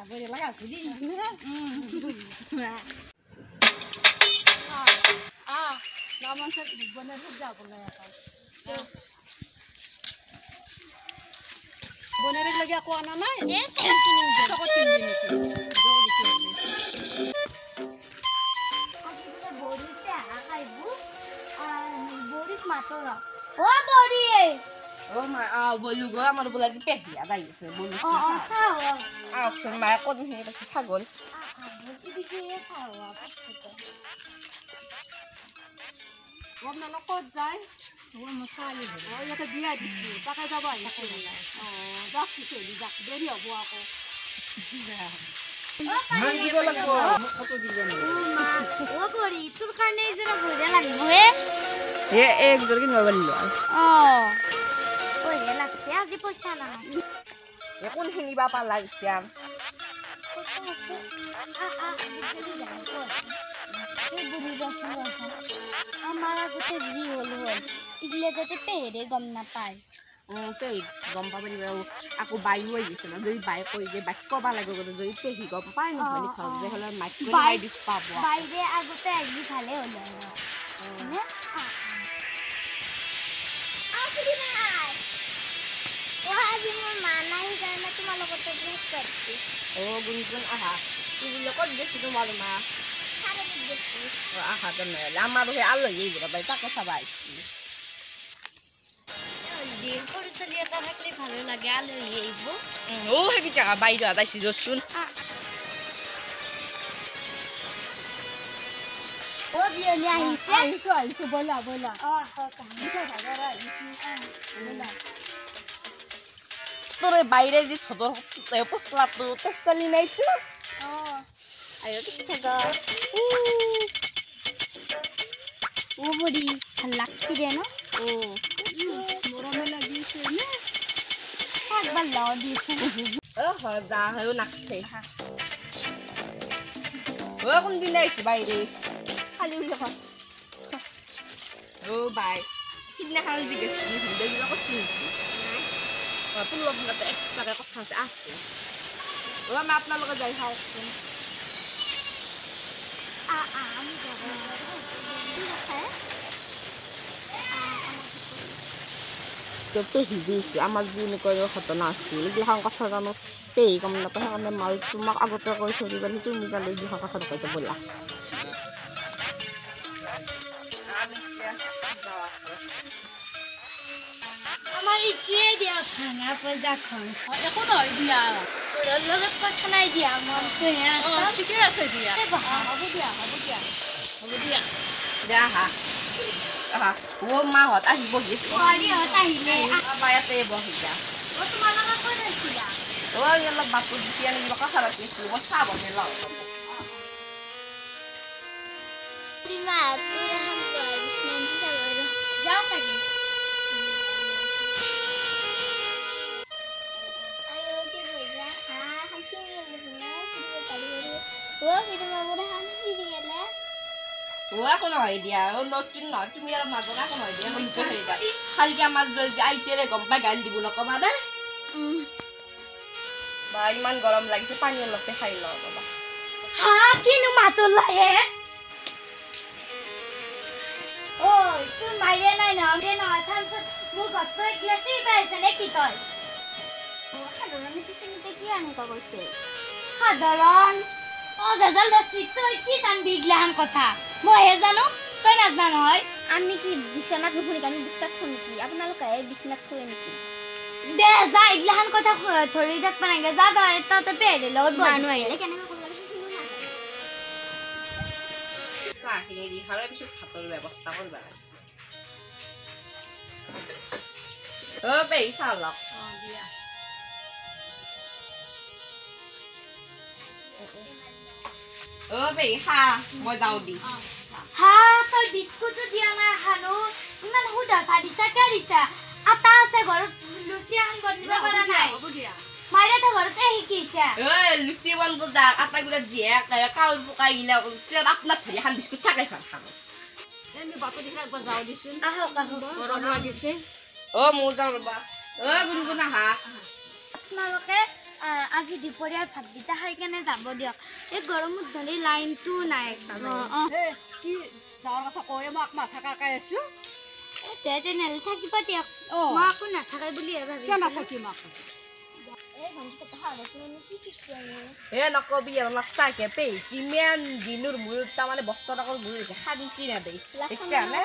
বঢ়িয়া লাগা আছে দি নামান চাই বনে যাবলৈ বনেৰে লাগি আকৌ আনা নাই এই চকত কিনিম চকত কিনবি নেকি বলু গো আমার বলা যে পেহিয়া দাইছে বলু আউকশন মায়া কোন হে আছে ছাগল ক'ত যায় মছালি হয় ইয়াতে বিয়া দিছি তাকে যাব আহিছে যাক কি চলি যাক দেৰি হ'ব আকৌ মান দিব লাগব কত দিবেন ও বড়ি তোর কানে জরা বড়িয়া লাগবো এ এক জোর কি নরবালি ল বড়িয়া লাগছে আজি পয়সা না এ কোন কিনিবা পালা ইস্তিয়া আমার আগতে জি হল ইগলে যাতে পেহেরে গম না পায় পেহি গম পাবি আকৌ বাই হৈ গৈছে না যদি বাই কৈ যে বাক কবা লাগে যদি পেহি গম পায় নহয় লিখাও যে হলে মাইক বাই দি পাব বাইরে আগতে আইলি ভালে হল না আসবি না ও আজি মোর মা নাই যায় না তোমার লগতে ব্রেক করছি ও গুনগুন আহা তুই লগত গেছি তোমার মা সারে গেছি ও আহা তো না আমার হে আলো এই বড় ভাই তাকে সবাইছি দিন করে চলিয়া তা থাকলে ভালো লাগে আলো এইব ও হে কি জায়গা বাইরে আদাইছি জসুন ও বিয়ে নি আইছে আইছো বলা বলা তোরে বাইরে যে ছোট পোস্টলা তো তেস্তালি নাইছো আয়ো কি থাকা ও বড়ি ভাল লাগছি রে না মরমে লাগিছে না একবার লাও দিছে ও হদা হয়ো নাকতে ও কোন দিন আইছি বাইরে খালি উঠা ও বাই কিনা খাল জিগেছি হিন্দে গিলা কছি ও তুই লগ না এক্সট্রা কথা আছে আছে ও আমি আপনার লগে যাই খাও আমি যাব তো পেহি দিছে আমার যিনি কয় ঘটনা আছিল এইগিলাখান কথা জানো পেহি গম নাপায় সেইকাৰণে মই তোমাক আগতে কৈ থৈ দিবা তুমি জানো এইগিলাখান কথা নকৈতে ব'লা আমার ইটিয়ে দিয়া ভাঙা পজাখন একো নহয় দিয়া ছোড়ৰ লগত কথা নাই দিয়া মন কই ঠিকে আছে দিয়া হ'ব দিয়া আহা আহা ও মাহত আহিব পোৱালিহঁত আহিলে বায়াতে বহি যা ও তোমাৰ লগত কৈ আছিলা ও অলপ বাপু যেতিয়া কিবা কথা পাতি আছিলো মই চাহ বনাই লওঁ প্ৰিমা তোৰ এখন বিষ্ণু চাগৰ যাওঁ চাগে আয়ো কি বইলা হাসি গেলে না কি ও কিন্তু মামুরা হাসি গেলে ও এখন হয় দিয়া ও নতুন নহয় তুমি অলপ মাজত এখন হয় দিয়া মই মুখে হেৰি দিয়া খালি আমাৰ যদি আইতেৰে গম পাই গালি দিব নকবা দে বা ইমান গৰম লাগিছে পানী অলপে খাই লওঁ বাবা হা কিনো মাতল লাগে ওই তুই মাইরে নাই না দে না থামছ মোৰ গত গ্লাসি পাইছে নে কি তই ও সাধারণ নীতিতে কি আনকা কইছে সাধারণ ও জাজাল দস্তি তুই কি জানবি গ্লাহান কথা মই হে জানো তই নাজনা নহয় আমি কি বিছনাত নুশুনি আমি বিছনাত থৈ নেকি আপোনালোকে বিছনাত থৈ নেকি দে যা গ্লাহান কথা ধৰি থাক পানাগে যা যা তাতে পেৰে লগত মানুহ আহিলে কেনেকৈ কৰিব লাগে শুনো না চাহখিনি দি খালে পিছত ভাতৰ ব্যৱস্থা কৰিব লাগে ও পেহি চাহ লওক দিয়া ও পেহি খা মই যাওঁ দি হা তই বিস্কুটটো দিয়া নাই হানো ইমান হুদা সাদিছা কাৰিছা আটা আছে ঘৰত লুচি আন বনিব পৰা নাই হ'ব দিয়া মাইৰাতে ঘৰতে শিকিছা ঐ লুচি বনব যা আটা গুলা জিয়া কাউৰ পকাই গিলা সিহঁত আপনাৰ ধৰি এখন বিস্কুট থাকে খাব এনে বাপু দিছা একবাৰ যাওঁ দিছোন আহক আহক গৰম লাগিছে ও মোৰ যাওঁ ৰবা ও গুনগুন আহা আপোনালোকে আজি দুপৰীয়াৰ ভাতকেইটা খাই কেনে যাব দিয়ক এই গৰমত ধৰি লাইনটো নাই কি যাৱাৰ কথা কয় মই মাথা কাকাই আছো তেনেহ'লে থাকিব দিয়ক মই আকৌ নাথাকে বুলিহে ভাবিছোঁ নাথাকিম এ নকবি আৰু নাচাকে পেই কিমান দিনৰ মূৰত তাৰমানে বস্তা টাকৰ মূৰত শান্তি নেদে দেখিছানে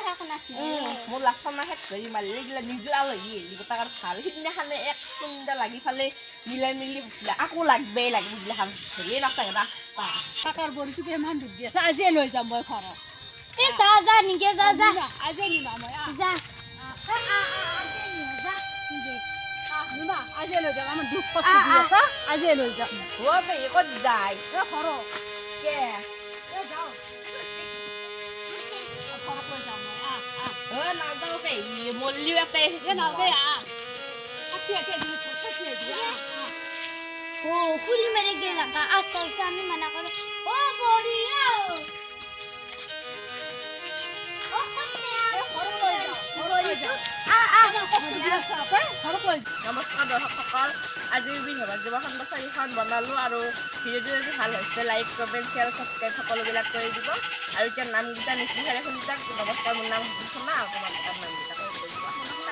মোৰ লাষ্টৰ মাহ শেষ কৰি মাৰিলে এইগিলা নিজৰ আলহী আহিব তাৰ ভাল সিদিনাখনে এক কুণ্ডা লাগি ফালে মিলাই মিলি গৈছিলে আকৌ লাগবেই লাগিব এইগিলাখান ধৰিয়ে নাচাকে ৰাস্তা কাকাৰ বৰিটোকে ইমান দুখ দি আছে আজিয়ে লৈ যাম মই ঘৰত যা নিজে যা আজিয়ে নিবা মই যা নিবা আজিয়ে লৈ যাম আমাৰ দুখ কষ্ট দি আছা আজিয়ে লৈ যাম অ পেই ক'ত যায় ঘৰত কে যাওঁ ঘৰত লৈ যাম মই নাযাওঁ পেই মল্লিও এটাই নালগে খুলি মেৰে গেল আচল আমি মানা কৰে অ বঢ়িয়া নমস্কাৰ দৰ্শকসকল আজিৰ বিধৱা জীৱখন চাৰিখন বনালোঁ আৰু ভিডিঅ'টো যদি ভাল হৈছে লাইক কমেণ্ট শ্বেয়াৰ ছাবস্ক্ৰাইব সকলোবিলাক কৰি দিব আৰু এতিয়া নামকেইটা নিশ্চিতভাৱে শুনি যাওক নমস্কাৰ মোৰ নাম শুনা তোমালোকৰ নামকেইটা কৰি দিব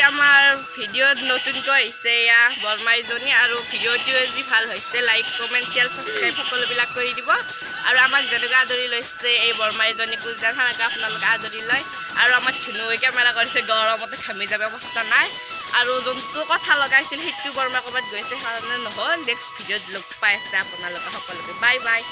আমাৰ ভিডিঅ'ত নতুনকৈ আহিছে এয়া বৰমাইজনী আৰু ভিডিঅ'টো যদি ভাল হৈছে লাইক কমেণ্ট শ্বেয়াৰ ছাবস্ক্ৰাইব সকলোবিলাক কৰি দিব আৰু আমাক যেনেকৈ আদৰি লৈছে এই বৰমাইজনীকো যেন সেনেকৈ আপোনালোকে আদৰি লয় আৰু আমাৰ ধুনুৱে কেমেৰা কৰিছে গৰমতে ঘামি যাব অৱস্থা নাই আৰু যোনটো কথা লগাইছিল সেইটো বৰমাই ক'ৰবাত গৈছে কাৰণে নহ'ল নেক্সট ভিডিঅ'ত লগ পাই আছে আপোনালোকে সকলোকে বাই বাই